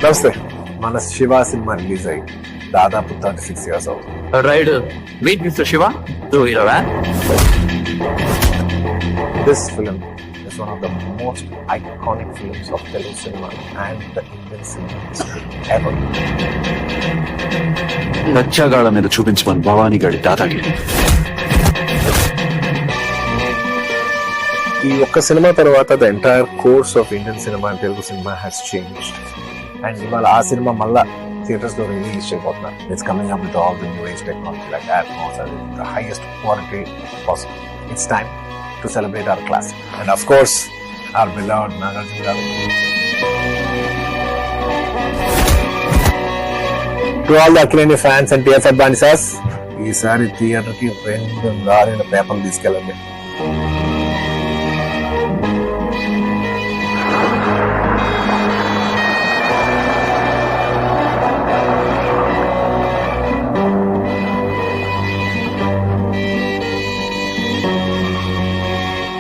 నమస్తే. మన Shiva cinema release అయ్యి దాదాపు 36 years అవుతుంది. Right. Meet Mr. Shiva. Do you know that? This film is one of the most iconic films of Telugu cinema and the Indian cinema history ever. లచ్చగాళ్ళ మీద చూపించమని భవానీ గడి దాదాగిరి. ఈ ఒక్క సినిమా తర్వాత the entire course of Indian cinema and Telugu cinema has changed. And ఇవాళ ఆ cinema మళ్ళా theatres లో రిలీజ్ చేయబోతున్నారు. It's coming up with all the new age technology like Atmos and the highest quality possible. It's time to celebrate our classic and of course our beloved Nagarjuna garu. To all the Akileni fans and TFF Bandisas, ఈసారి theatre కి 2 లారీల పేపర్లు తీసుకెళ్ళండి.